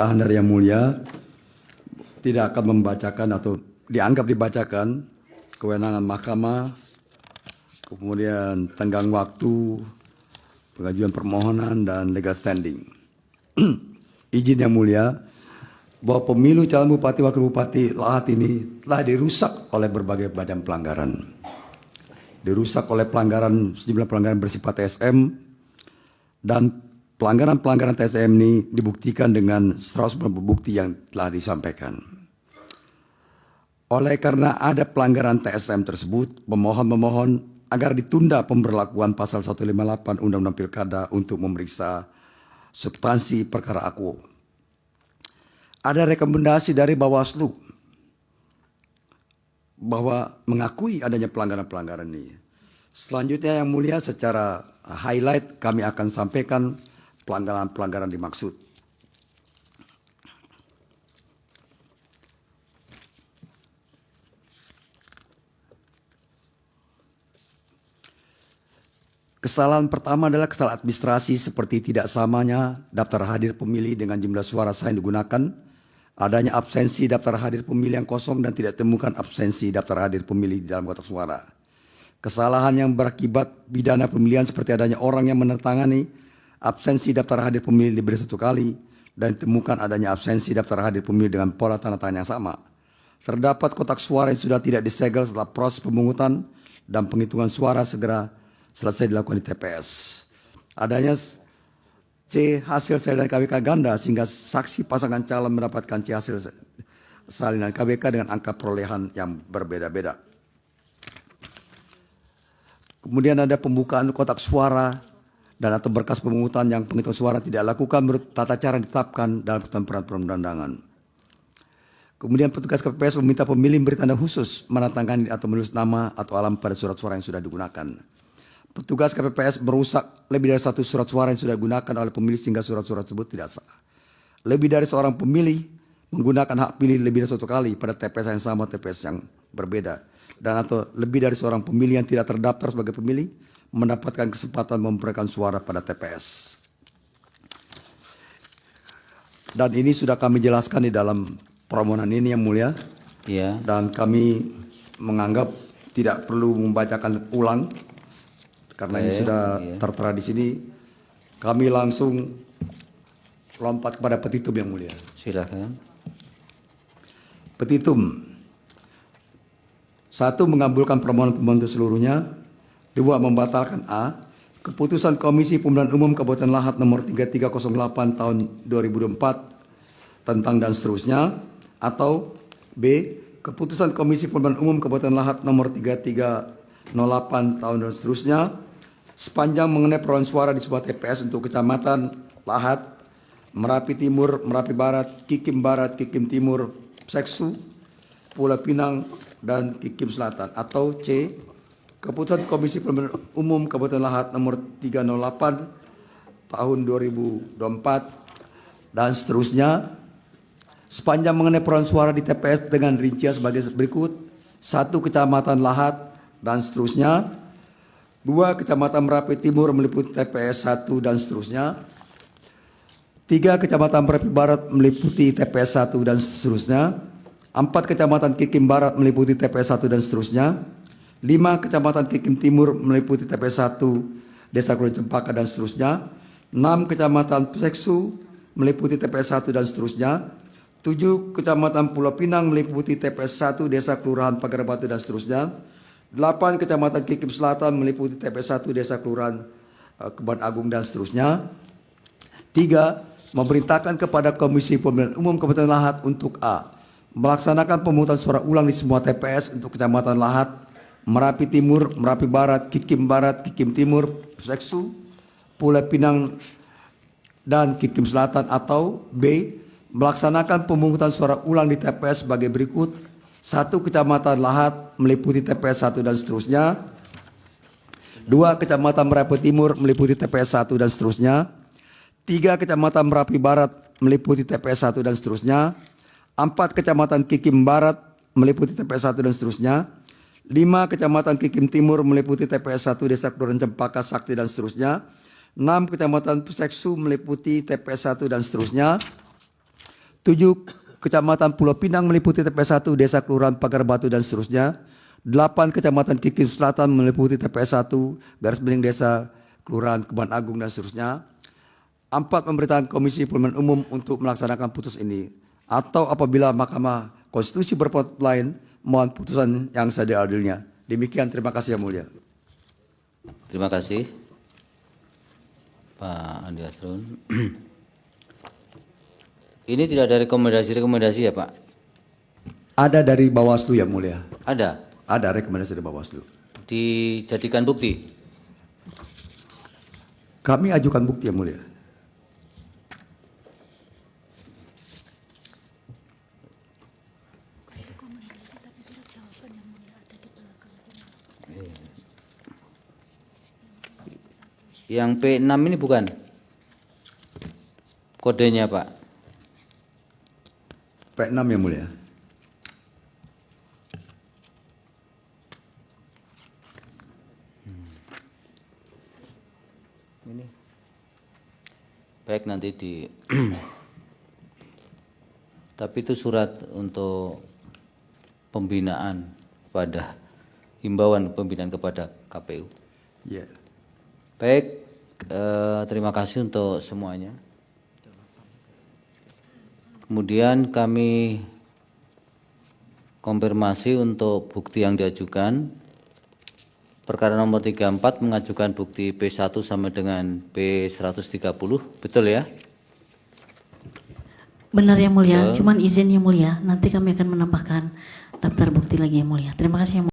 Arahan dari Yang Mulia tidak akan membacakan atau dianggap dibacakan kewenangan mahkamah, kemudian tenggang waktu, pengajuan permohonan, dan legal standing. Izin Yang Mulia, bahwa pemilu calon bupati wakil bupati Lahat ini telah dirusak oleh berbagai macam pelanggaran. Dirusak oleh sejumlah pelanggaran bersifat TSM, dan pelanggaran-pelanggaran TSM ini dibuktikan dengan 100% bukti yang telah disampaikan. Oleh karena ada pelanggaran TSM tersebut, pemohon memohon agar ditunda pemberlakuan pasal 158 Undang-Undang Pilkada untuk memeriksa substansi perkara akuo. Ada rekomendasi dari Bawaslu bahwa mengakui adanya pelanggaran-pelanggaran ini. Selanjutnya Yang Mulia, secara highlight kami akan sampaikan pelanggaran-pelanggaran dimaksud. Kesalahan pertama adalah kesalahan administrasi seperti tidak samanya daftar hadir pemilih dengan jumlah suara sah yang digunakan, adanya absensi daftar hadir pemilih yang kosong dan tidak temukan absensi daftar hadir pemilih di dalam kotak suara. Kesalahan yang berakibat pidana pemilihan seperti adanya orang yang menandatangani absensi daftar hadir pemilih diberi 1 kali dan ditemukan adanya absensi daftar hadir pemilih dengan pola tanda tangan yang sama. Terdapat kotak suara yang sudah tidak disegel setelah proses pemungutan dan penghitungan suara segera selesai dilakukan di TPS. Adanya C hasil salinan KWK ganda sehingga saksi pasangan calon mendapatkan C hasil salinan KWK dengan angka perolehan yang berbeda-beda. Kemudian ada pembukaan kotak suara dan atau berkas pemungutan yang penghitungan suara tidak lakukan menurut tata cara ditetapkan dalam ketentuan perundang-undangan. Kemudian petugas KPPS meminta pemilih beri tanda khusus menandatangani atau menulis nama atau alamat pada surat suara yang sudah digunakan. Petugas KPPS merusak lebih dari 1 surat suara yang sudah digunakan oleh pemilih sehingga surat-surat tersebut tidak sah. Lebih dari seorang pemilih menggunakan hak pilih lebih dari 1 kali pada TPS yang sama, TPS yang berbeda. Dan atau lebih dari seorang pemilih yang tidak terdaftar sebagai pemilih mendapatkan kesempatan memberikan suara pada TPS. Dan ini sudah kami jelaskan di dalam permohonan ini Yang Mulia. Ya. Dan kami menganggap tidak perlu membacakan ulang karena ini sudah tertera di sini. Kami langsung lompat kepada petitum Yang Mulia. Silakan. Petitum. 1. Mengabulkan permohonan seluruhnya. 2. Membatalkan A. Keputusan Komisi Pemilihan Umum Kabupaten Lahat nomor 3308 tahun 2024 tentang dan seterusnya. Atau B. Keputusan Komisi Pemilihan Umum Kabupaten Lahat nomor 3308 tahun dan seterusnya sepanjang mengenai perolehan suara di sebuah TPS untuk Kecamatan Lahat, Merapi Timur, Merapi Barat, Kikim Barat, Kikim Timur, Seksu, Pulau Pinang, dan Kikim Selatan. Atau C. Keputusan Komisi Pemilihan Umum Kabupaten Lahat nomor 308 tahun 2024 dan seterusnya sepanjang mengenai perolehan suara di TPS dengan rincian sebagai berikut. 1. Kecamatan Lahat dan seterusnya. 2. Kecamatan Merapi Timur meliputi TPS 1 dan seterusnya. 3. Kecamatan Merapi Barat meliputi TPS 1 dan seterusnya. 4. Kecamatan Kikim Barat meliputi TPS 1 dan seterusnya. 5. Kecamatan Kikim Timur meliputi TPS 1 Desa Kelurahan Cempaka dan seterusnya. 6. Kecamatan Seksu meliputi TPS 1 dan seterusnya. 7. Kecamatan Pulau Pinang meliputi TPS 1 Desa Kelurahan Pagar Batu dan seterusnya. 8. Kecamatan Kikim Selatan meliputi TPS 1 Desa Kelurahan Kebon Agung dan seterusnya. 3. Memerintahkan kepada Komisi Pemilihan Umum Kabupaten Lahat untuk A. Melaksanakan pemungutan suara ulang di semua TPS untuk Kecamatan Lahat, Merapi Timur, Merapi Barat, Kikim Barat, Kikim Timur, Seksu, Pulau Pinang, dan Kikim Selatan. Atau B. Melaksanakan pemungutan suara ulang di TPS sebagai berikut. 1. Kecamatan Lahat meliputi TPS 1 dan seterusnya. 2. Kecamatan Merapi Timur meliputi TPS 1 dan seterusnya. 3. Kecamatan Merapi Barat meliputi TPS 1 dan seterusnya. 4. Kecamatan Kikim Barat meliputi TPS 1 dan seterusnya. 5. Kecamatan Kikim Timur meliputi TPS 1 Desa Kelurahan Cempaka Sakti dan seterusnya. 6. Kecamatan Seksu meliputi TPS 1 dan seterusnya. 7 Kecamatan Pulau Pinang meliputi TPS 1 Desa Kelurahan Pagar Batu dan seterusnya. 8 Kecamatan Kiki Selatan meliputi TPS 1 garis miring Desa Kelurahan Kebon Agung dan seterusnya. 4 Pemerintahan Komisi Pemilihan Umum untuk melaksanakan putus ini. Atau apabila Mahkamah Konstitusi berpendapat lain, mohon putusan yang seadil-adilnya. Demikian, terima kasih Yang Mulia. Terima kasih Pak Andi Asrun. Ini tidak ada rekomendasi ya Pak? Ada dari Bawaslu Yang Mulia. Ada? Ada rekomendasi dari Bawaslu. Dijadikan bukti? Kami ajukan bukti Yang Mulia. Yang P6 ini bukan? Kodenya Pak? P6 Yang Mulia. Ini. Baik, nanti di tapi itu surat untuk pembinaan kepada himbauan pembinaan kepada KPU. Ya. Baik, terima kasih untuk semuanya. Kemudian kami konfirmasi untuk bukti yang diajukan. Perkara nomor 34 mengajukan bukti P1 sama dengan P130, betul ya? Benar Yang Mulia, cuman izin Yang Mulia, nanti kami akan menambahkan daftar bukti lagi Yang Mulia. Terima kasih Yang Mulia.